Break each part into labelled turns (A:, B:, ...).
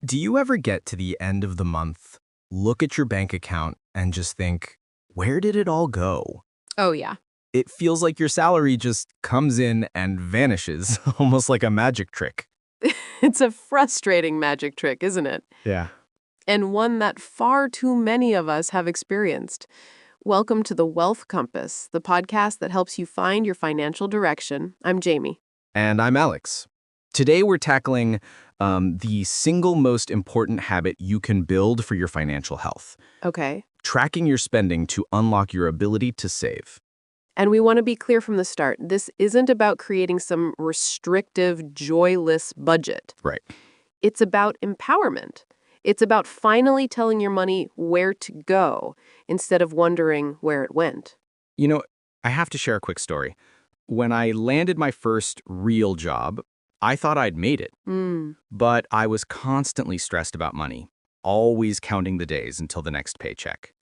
A: Do you ever get to the end of the month, look at your bank account, and just think, where did it all go?
B: Oh, yeah.
A: It feels like your salary just comes in and vanishes, almost like a magic trick.
B: It's a frustrating magic trick, isn't it?
A: Yeah.
B: And one that far too many of us have experienced. Welcome to the Wealth Compass, the podcast that helps you find your financial direction. I'm Jamie.
A: And I'm Alex. Today we're tackling the single most important habit you can build for your financial health,
B: Okay.
A: tracking your spending to unlock your ability to save.
B: And we want to be clear from the start. This isn't about creating some restrictive, joyless budget.
A: Right.
B: It's about empowerment. It's about finally telling your money where to go instead of wondering where it went.
A: You know, I have to share a quick story. When I landed my first real job, I thought I'd made it,
B: Hmm.
A: but I was constantly stressed about money, always counting the days until the next paycheck.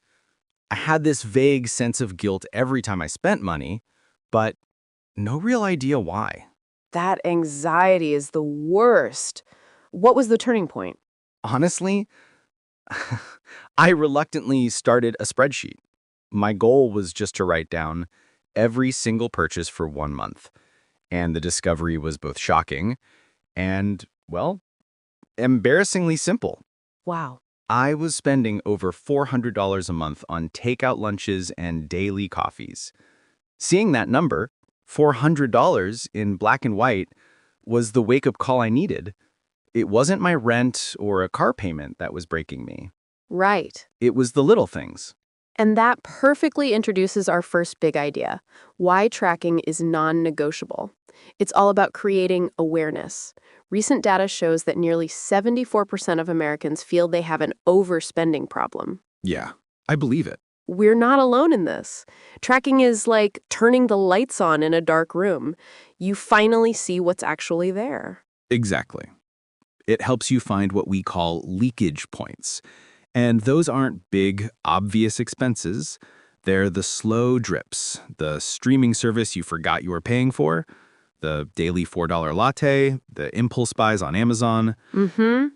A: I had this vague sense of guilt every time I spent money, but no real idea why.
B: That anxiety is the worst. What was the turning point?
A: Honestly, I reluctantly started a spreadsheet. My goal was just to write down every single purchase for 1 month, and the discovery was both shocking and, well, embarrassingly simple.
B: Wow.
A: I was spending over $400 a month on takeout lunches and daily coffees. Seeing that number, $400 in black and white, was the wake-up call I needed. It wasn't my rent or a car payment that was breaking me.
B: Right.
A: It was the little things.
B: And that perfectly introduces our first big idea, why tracking is non-negotiable. It's all about creating awareness. Recent data shows that nearly 74% of Americans feel they have an overspending problem.
A: Yeah, I believe it.
B: We're not alone in this. Tracking is like turning the lights on in a dark room. You finally see what's actually there.
A: Exactly. It helps you find what we call leakage points. And those aren't big, obvious expenses. They're the slow drips, the streaming service you forgot you were paying for, the daily $4 latte, the impulse buys on Amazon.
B: Mm-hmm.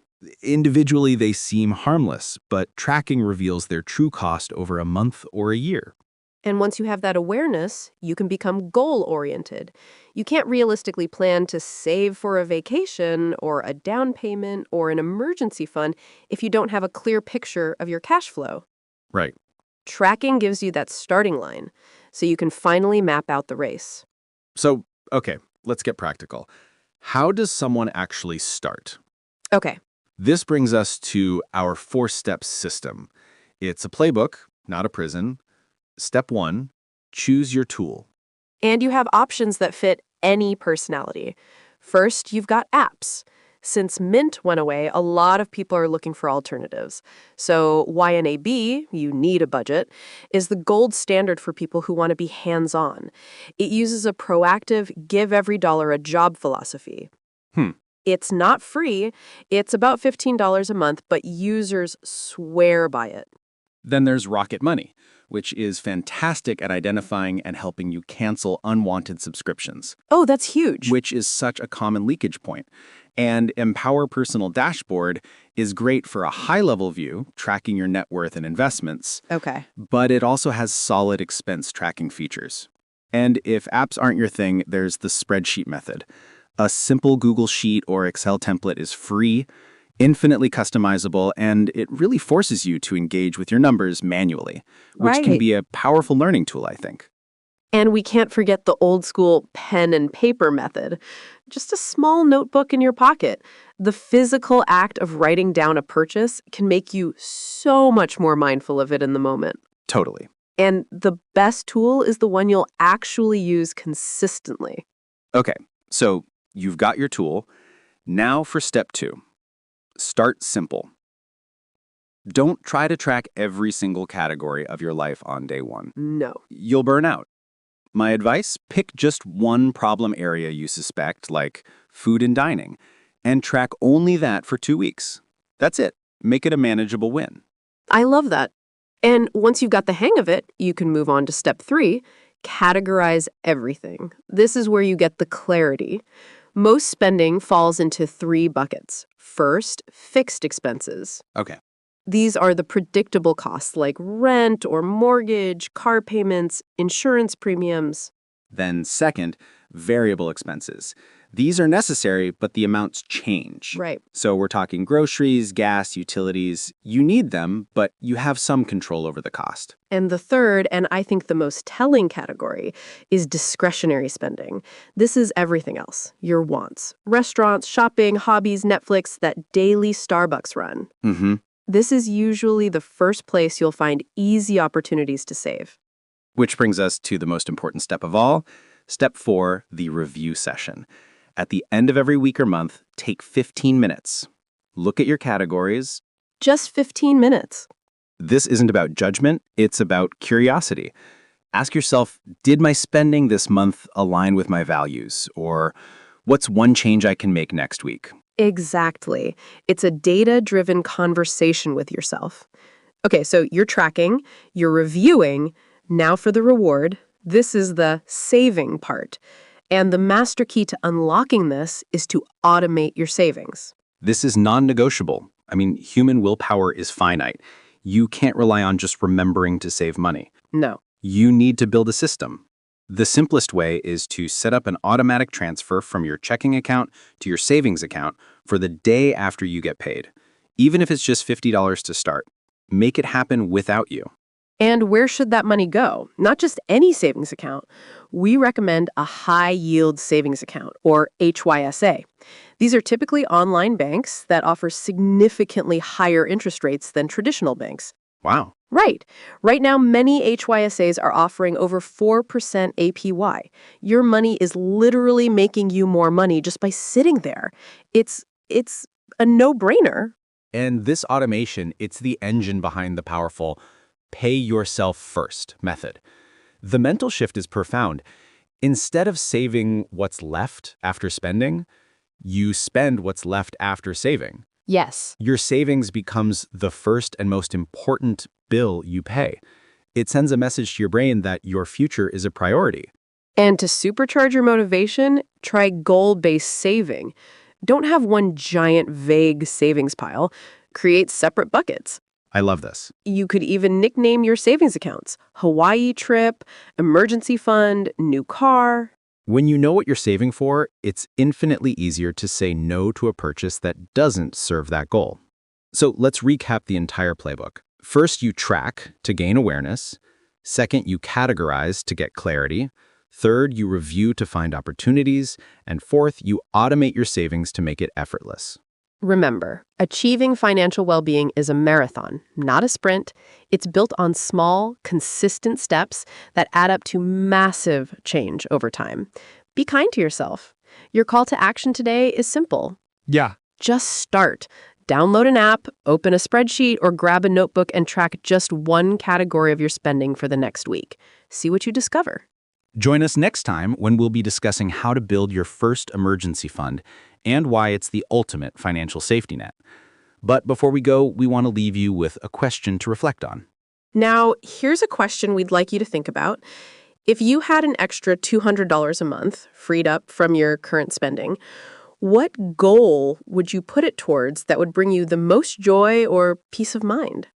A: Individually, they seem harmless, but tracking reveals their true cost over a month or a year.
B: And once you have that awareness, you can become goal-oriented. You can't realistically plan to save for a vacation or a down payment or an emergency fund if you don't have a clear picture of your cash flow.
A: Right.
B: Tracking gives you that starting line, so you can finally map out the race.
A: So, okay, let's get practical. How does someone actually start?
B: Okay.
A: This brings us to our four-step system. It's a playbook, not a prison. Step 1, choose your tool.
B: And you have options that fit any personality. First, you've got apps. Since Mint went away, a lot of people are looking for alternatives. So YNAB, you need a budget, is the gold standard for people who want to be hands-on. It uses a proactive, give every dollar a job philosophy.
A: Hmm.
B: It's not free. It's about $15 a month, but users swear by it.
A: Then there's Rocket Money, which is fantastic at identifying and helping you cancel unwanted subscriptions,
B: Oh, that's huge.
A: which is such a common leakage point. And Empower Personal Dashboard is great for a high-level view, tracking your net worth and investments,
B: Okay.
A: but it also has solid expense tracking features. And if apps aren't your thing, there's the spreadsheet method. A simple Google Sheet or Excel template is free, infinitely customizable, and it really forces you to engage with your numbers manually, which can
B: Right.
A: be a powerful learning tool, I think.
B: And we can't forget the old school pen and paper method. Just a small notebook in your pocket. The physical act of writing down a purchase can make you so much more mindful of it in the moment.
A: Totally.
B: And the best tool is the one you'll actually use consistently.
A: Okay, so you've got your tool. Now for step 2. Start simple. Don't try to track every single category of your life on day 1.
B: No.
A: You'll burn out. My advice, pick just one problem area you suspect, like food and dining, and track only that for 2 weeks. That's it. Make it a manageable win.
B: I love that. And once you've got the hang of it, you can move on to step 3, categorize everything. This is where you get the clarity. Most spending falls into three buckets. First, fixed expenses.
A: Okay.
B: These are the predictable costs like rent or mortgage, car payments, insurance premiums.
C: Then second, variable expenses. These are necessary, but the amounts change.
B: Right.
C: So we're talking groceries, gas, utilities. You need them, but you have some control over the cost.
B: And the third, and I think the most telling category, is discretionary spending. This is everything else. Your wants. Restaurants, shopping, hobbies, Netflix, that daily Starbucks run.
C: Mm-hmm.
B: This is usually the first place you'll find easy opportunities to save.
C: Which brings us to the most important step of all. Step 4, the review session. At the end of every week or month, take 15 minutes. Look at your categories.
B: Just 15 minutes.
C: This isn't about judgment, it's about curiosity. Ask yourself, did my spending this month align with my values? Or what's one change I can make next week?
B: Exactly. It's a data-driven conversation with yourself. Okay, so you're tracking, you're reviewing. Now for the reward. This is the saving part. And the master key to unlocking this is to automate your savings.
A: This is non-negotiable. I mean, human willpower is finite. You can't rely on just remembering to save money.
B: No.
A: You need to build a system. The simplest way is to set up an automatic transfer from your checking account to your savings account for the day after you get paid. Even if it's just $50 to start, make it happen without you.
B: And where should that money go? Not just any savings account. We recommend a high-yield savings account, or HYSA. These are typically online banks that offer significantly higher interest rates than traditional banks.
A: Wow.
B: Right. Right now, many HYSAs are offering over 4% APY. Your money is literally making you more money just by sitting there. It's a no-brainer.
A: And this automation, it's the engine behind the powerful pay yourself first method. The mental shift is profound. Instead of saving what's left after spending, you spend what's left after saving.
B: Yes.
A: Your savings becomes the first and most important bill you pay. It sends a message to your brain that your future is a priority.
B: And to supercharge your motivation, try goal-based saving. Don't have one giant, vague savings pile. Create separate buckets.
A: I love this.
B: You could even nickname your savings accounts. Hawaii trip, emergency fund, new car.
A: When you know what you're saving for, it's infinitely easier to say no to a purchase that doesn't serve that goal. So let's recap the entire playbook. First, you track to gain awareness. Second, you categorize to get clarity. Third, you review to find opportunities. And fourth, you automate your savings to make it effortless.
B: Remember, achieving financial well-being is a marathon, not a sprint. It's built on small, consistent steps that add up to massive change over time. Be kind to yourself. Your call to action today is simple.
A: Yeah.
B: Just start. Download an app, open a spreadsheet, or grab a notebook and track just one category of your spending for the next week. See what you discover.
A: Join us next time when we'll be discussing how to build your first emergency fund and why it's the ultimate financial safety net. But before we go, we want to leave you with a question to reflect on.
B: Now, here's a question we'd like you to think about. If you had an extra $200 a month freed up from your current spending, what goal would you put it towards that would bring you the most joy or peace of mind?